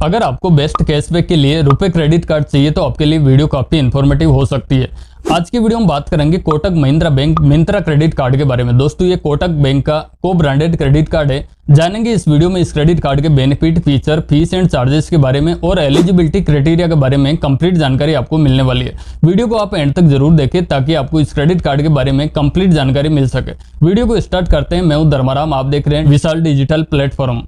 अगर आपको best cashback के लिए रुपए क्रेडिट कार्ड चाहिए तो आपके लिए वीडियो काफी इन्फॉर्मेटिव हो सकती है। आज की वीडियो में बात करेंगे Kotak Mahindra bank Myntra credit card के बारे में। दोस्तों ये कोटक बैंक का को ब्रांडेड क्रेडिट कार्ड है। जानेंगे इस वीडियो में इस क्रेडिट कार्ड के benefit, feature, fees and charges के बारे में और एलिजिबिलिटी क्राइटेरिया के बारे में कंप्लीट जानकारी आपको मिलने वाली है। वीडियो को आप एंड तक जरूर देखें ताकि आपको इस क्रेडिट कार्ड के बारे में कंप्लीट जानकारी मिल सके। वीडियो को स्टार्ट करते हैं। मैं हूं धर्माराम, आप देख रहे हैं विशाल डिजिटल प्लेटफॉर्म।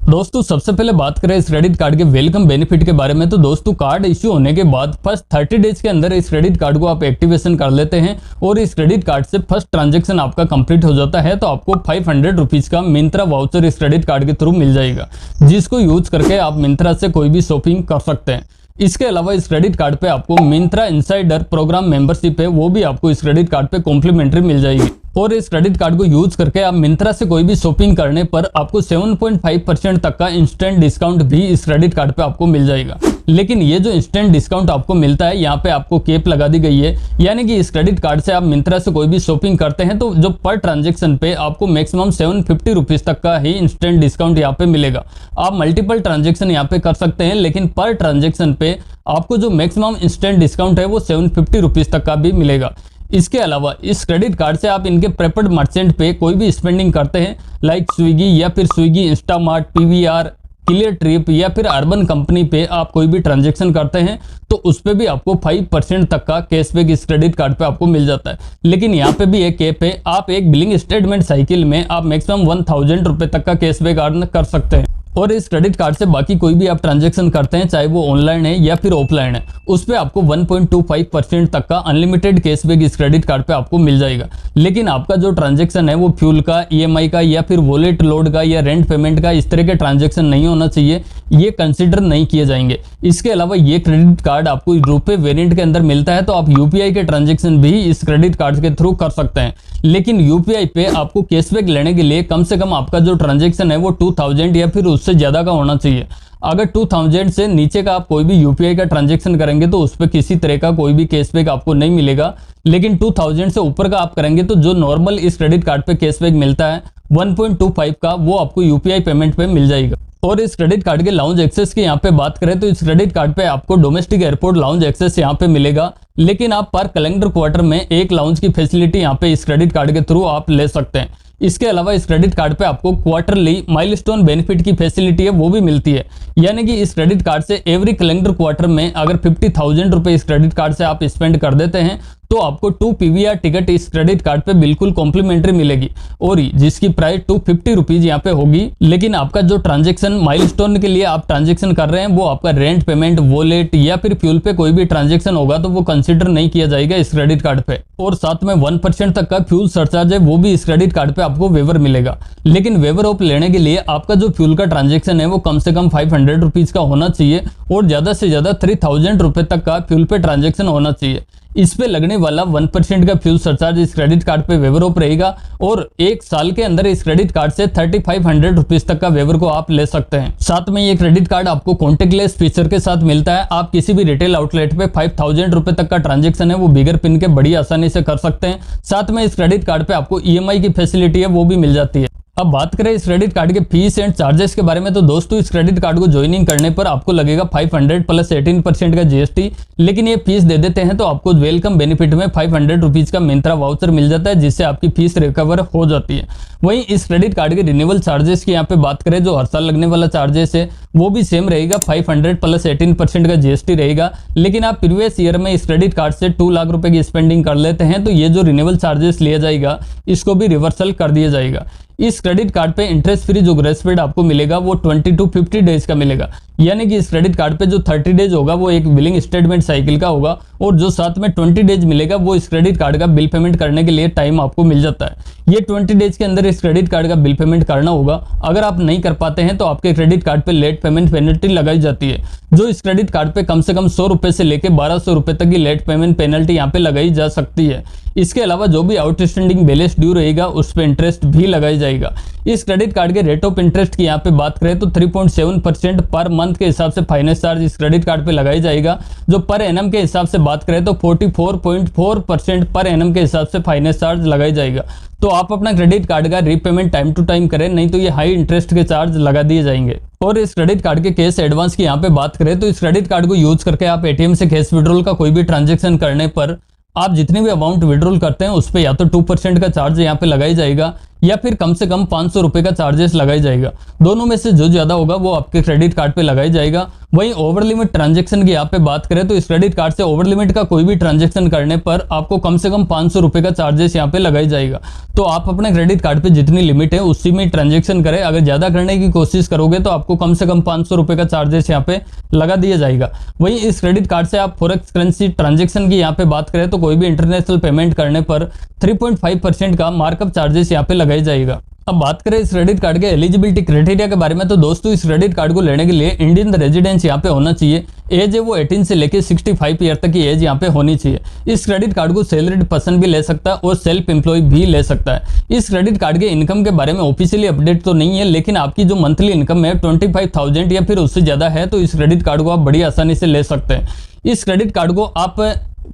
दोस्तों सबसे पहले बात करें इस क्रेडिट कार्ड के वेलकम बेनिफिट के बारे में, तो दोस्तों कार्ड इश्यू होने के बाद फर्स्ट 30 डेज के अंदर इस क्रेडिट कार्ड को आप एक्टिवेशन कर लेते हैं और इस क्रेडिट कार्ड से फर्स्ट ट्रांजैक्शन आपका कंप्लीट हो जाता है तो आपको 500 रुपीज का मिंत्रा वाउचर इस क्रेडिट कार्ड के थ्रू मिल जाएगा, जिसको यूज करके आप मिंत्रा से कोई भी शॉपिंग कर सकते हैं। इसके अलावा इस क्रेडिट कार्ड पे आपको मिंत्रा इनसाइडर प्रोग्राम मेंबरशिप है, वो भी आपको इस क्रेडिट कार्ड पे कॉम्प्लीमेंट्री मिल जाएगी। और इस क्रेडिट कार्ड को यूज करके आप मिंत्रा से कोई भी शॉपिंग करने पर आपको 7.5% तक का इंस्टेंट डिस्काउंट भी इस क्रेडिट कार्ड पे आपको मिल जाएगा। लेकिन ये जो इंस्टेंट डिस्काउंट आपको मिलता है, यहाँ पे आपको कैप लगा दी गई है, यानी कि इस क्रेडिट कार्ड से आप मिंत्रा से कोई भी शॉपिंग करते हैं तो जो पर ट्रांजेक्शन पे आपको मैक्सिमम 750 रुपीज तक का ही इंस्टेंट डिस्काउंट यहाँ पे मिलेगा। आप मल्टीपल ट्रांजेक्शन यहाँ पे कर सकते हैं, लेकिन पर ट्रांजेक्शन पे आपको जो मैक्सिमम इंस्टेंट डिस्काउंट है वो 750 रुपीज तक का भी मिलेगा। इसके अलावा इस क्रेडिट कार्ड से आप इनके प्रेफर्ड मर्चेंट पे कोई भी स्पेंडिंग करते हैं, लाइक स्विगी या फिर Swiggy, Instamart, PVR, clear trip या फिर अर्बन कंपनी पे आप कोई भी ट्रांजैक्शन करते हैं तो उस पे भी आपको 5% तक का कैशबैक इस क्रेडिट कार्ड पे आपको मिल जाता है। लेकिन यहाँ पे भी एक कैप है, आप एक बिलिंग स्टेटमेंट साइकिल में आप मैक्सिमम 1000 रुपए तक का कैशबैक अर्न कर सकते हैं। और इस क्रेडिट कार्ड से बाकी कोई भी आप ट्रांजैक्शन करते हैं, चाहे वो ऑनलाइन है या फिर ऑफलाइन है, उस पे आपको 1.25% तक का अनलिमिटेड कैशबैक इस क्रेडिट कार्ड पे आपको मिल जाएगा। लेकिन आपका जो ट्रांजैक्शन है वो फ्यूल का, ईएमआई का या फिर वॉलेट लोड का या रेंट पेमेंट का, इस तरह के ट्रांजैक्शन नहीं होना चाहिए, ये कंसिडर नहीं किए जाएंगे। इसके अलावा ये क्रेडिट कार्ड आपको रुपए वेरिएंट के अंदर मिलता है तो आप यूपीआई के ट्रांजैक्शन भी इस क्रेडिट कार्ड के थ्रू कर सकते हैं। लेकिन यूपीआई पे आपको कैशबैक लेने के लिए कम से कम आपका जो ट्रांजैक्शन है वो 2000 या फिर उससे ज्यादा का होना चाहिए। अगर 2000 से नीचे का आप कोई भी यूपीआई का ट्रांजैक्शन करेंगे तो उस पर किसी तरह का कोई भी कैशबैक आपको नहीं मिलेगा। लेकिन 2000 से ऊपर का आप करेंगे तो जो नॉर्मल इस क्रेडिट कार्ड पे कैशबैक मिलता है 1.25 का, वो आपको यूपीआई पेमेंट पे मिल जाएगा। और इस क्रेडिट कार्ड के लाउंज एक्सेस की यहाँ पे बात करें तो इस क्रेडिट कार्ड पे आपको डोमेस्टिक एयरपोर्ट लाउंज एक्सेस यहाँ पे मिलेगा, लेकिन आप पर कैलेंडर क्वार्टर में एक लाउंज की फैसिलिटी यहाँ पे इस क्रेडिट कार्ड के थ्रू आप ले सकते हैं। इसके अलावा इस क्रेडिट कार्ड पे आपको क्वार्टरली माइलस्टोन बेनिफिट की फैसिलिटी है, वो भी मिलती है। यानी कि इस क्रेडिट कार्ड से एवरी कैलेंडर क्वार्टर में अगर 50,000 रुपए इस क्रेडिट कार्ड से आप स्पेंड कर देते हैं तो आपको 2 पीवीआर टिकट इस क्रेडिट कार्ड पे बिल्कुल कॉम्प्लीमेंट्री मिलेगी, और जिसकी प्राइस 250 रुपीज यहाँ पे होगी। लेकिन आपका जो ट्रांजेक्शन माइलस्टोन के लिए आप ट्रांजेक्शन कर रहे हैं वो आपका रेंट पेमेंट, वॉलेट या फिर फ्यूल पे कोई भी ट्रांजेक्शन होगा तो वो कंसिडर नहीं किया जाएगा इस क्रेडिट कार्ड पे। और साथ में 1% तक का फ्यूल सरचार्ज है, वो भी इस क्रेडिट कार्ड पे आपको वेवर मिलेगा। लेकिन वेवर ऑफ लेने के लिए आपका जो फ्यूल का ट्रांजेक्शन है वो कम से कम 500 रुपीज का होना चाहिए और ज्यादा से ज्यादा 3000 रुपए तक का फ्यूल पे ट्रांजेक्शन होना चाहिए। इस पे लगने वाला 1% का फ्यूल सरचार्ज इस क्रेडिट कार्ड पे वेवर ऑफ रहेगा और एक साल के अंदर इस क्रेडिट कार्ड से 3500 रुपीज तक का वेवर को आप ले सकते हैं। साथ में ये क्रेडिट कार्ड आपको कॉन्टेक्टलेस फीचर के साथ मिलता है। आप किसी भी रिटेल आउटलेट पे 5000 रुपए तक का ट्रांजेक्शन है वो बिगर पिन के बड़ी आसानी से कर सकते हैं। साथ में इस क्रेडिट कार्ड पे आपको ईएमआई की फैसिलिटी है, वो भी मिल जाती है। अब बात करें इस क्रेडिट कार्ड के फीस एंड चार्जेस के बारे में, तो दोस्तों इस क्रेडिट कार्ड को ज्वाइनिंग करने पर आपको लगेगा 500 प्लस 18% का जीएसटी। लेकिन ये फीस दे देते हैं तो आपको वेलकम बेनिफिट में 500 रुपीज का मिंत्रा वाउचर मिल जाता है, जिससे आपकी फीस रिकवर हो जाती है। वहीं इस क्रेडिट कार्ड के रिन्यूअल चार्जेस की यहाँ पे बात करें, जो हर साल लगने वाला चार्जेस है वो भी सेम रहेगा, 500 प्लस 18% का जीएसटी रहेगा। लेकिन आप प्रीवियस ईयर में इस क्रेडिट कार्ड से 2 लाख रुपए की स्पेंडिंग कर लेते हैं तो ये जो रिन्यूअल चार्जेस लिया जाएगा इसको भी रिवर्सल कर दिया जाएगा। इस क्रेडिट कार्ड पे इंटरेस्ट फ्री जो ग्रेस पीरियड आपको मिलेगा वो 20 to 50 डेज का मिलेगा। यानी कि इस क्रेडिट कार्ड पे जो 30 डेज होगा वो एक बिलिंग स्टेटमेंट साइकिल का होगा और जो साथ में 20 डेज मिलेगा वो इस क्रेडिट कार्ड का बिल पेमेंट करने के लिए टाइम आपको मिल जाता है। ये 20 डेज के अंदर इस क्रेडिट कार्ड का बिल पेमेंट करना होगा। अगर आप नहीं कर पाते हैं तो आपके क्रेडिट कार्ड पे लेट पेमेंट पेनल्टी लगाई जाती है, जो इस क्रेडिट कार्ड पे कम से कम 100 रुपए से लेकर 1200 रुपए तक की लेट पेमेंट पेनल्टी यहाँ पे लगाई जा सकती है। इसके अलावा जो भी आउटस्टैंडिंग बैलेंस ड्यू रहेगा उस पर इंटरेस्ट भी लगाई जाएगा। इस क्रेडिट कार्ड के रेट ऑफ इंटरेस्ट की यहाँ पे बात करें तो 3.7% पर मंथ के हिसाब से फाइनेंस चार्ज इस क्रेडिट कार्ड पे लगाई जाएगा। जो पर एनम के हिसाब से बात करें तो 44.4% पर एनम के हिसाब से फाइनेंस चार्ज लगाई जाएगा। तो आप अपना क्रेडिट कार्ड का रीपेमेंट टाइम टू टाइम करें, नहीं तो ये हाई इंटरेस्ट के चार्ज लगा दिए जाएंगे। और इस क्रेडिट कार्ड के कैश एडवांस की यहाँ पे बात करें तो इस क्रेडिट कार्ड को यूज करके आप एटीएम से कैश विड्रॉल का कोई भी ट्रांजैक्शन करने पर आप जितनी भी अमाउंट विड्रॉल करते हैं उस पे या तो 2% का चार्ज यहाँ पे लगाई जाएगा या फिर कम से कम 500 रुपए का चार्जेस लगाई जाएगा। दोनों में से जो ज्यादा होगा वो आपके क्रेडिट कार्ड पे लगाई जाएगा। वहीं ओवर लिमिट ट्रांजैक्शन की यहाँ पे बात करें तो इस क्रेडिट कार्ड से ओवर लिमिट का कोई भी ट्रांजैक्शन करने पर आपको कम से कम 500 रुपए का चार्जेस यहाँ पे लगाई जाएगा। तो आप अपने क्रेडिट कार्ड पे जितनी लिमिट है उसी में ट्रांजैक्शन करें। अगर ज्यादा करने की कोशिश करोगे तो आपको कम से कम 500 रुपए का चार्जेस यहाँ पे लगा दिया जाएगा। वहीं इस क्रेडिट कार्ड से आप फॉरेक्स करेंसी ट्रांजैक्शन की यहाँ पे बात करें तो कोई भी इंटरनेशनल पेमेंट करने पर 3.5% का मार्कअप चार्जेस यहाँ पे लगाई जाएगा। अब बात करें इस क्रेडिट कार्ड के एलिजिबिलिटी क्राइटेरिया के बारे में तो दोस्तों इस क्रेडिट कार्ड को लेने के लिए इंडियन रेजिडेंस यहाँ पे होना चाहिए। एज है वो 18 से लेकर 65 ईयर तक की एज यहाँ पे होनी चाहिए। इस क्रेडिट कार्ड को सैलरीड पर्सन भी ले सकता है और सेल्फ एम्प्लॉय भी ले सकता है। इस क्रेडिट कार्ड के इनकम के बारे में ऑफिशियली अपडेट तो नहीं है, लेकिन आपकी जो मंथली इनकम है 25,000 या फिर उससे ज्यादा है तो इस क्रेडिट कार्ड को आप बड़ी आसानी से ले सकते हैं। इस क्रेडिट कार्ड को आप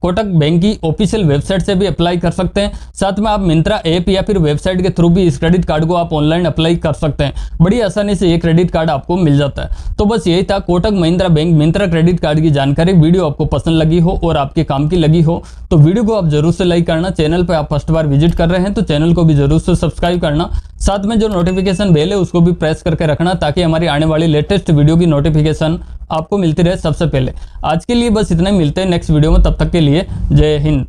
कोटक बैंक की ऑफिशियल वेबसाइट से भी अप्लाई कर सकते हैं। साथ में आप मिंत्रा ऐप या फिर वेबसाइट के थ्रू भी इस क्रेडिट कार्ड को आप ऑनलाइन अप्लाई कर सकते हैं। बड़ी आसानी से ये क्रेडिट कार्ड आपको मिल जाता है। तो बस यही था Kotak Mahindra bank Myntra credit card की जानकारी। वीडियो आपको पसंद लगी हो और आपके काम की लगी हो तो वीडियो को आप जरूर से लाइक करना। चैनल पर आप फर्स्ट बार विजिट कर रहे हैं तो चैनल को भी जरूर से सब्सक्राइब करना। साथ में जो नोटिफिकेशन बेल है उसको भी प्रेस करके रखना ताकि हमारी आने वाली लेटेस्ट वीडियो की नोटिफिकेशन आपको मिलती रहे सबसे पहले। आज के लिए बस इतना ही, मिलते हैं नेक्स्ट वीडियो में, तब तक के लिए जय हिंद।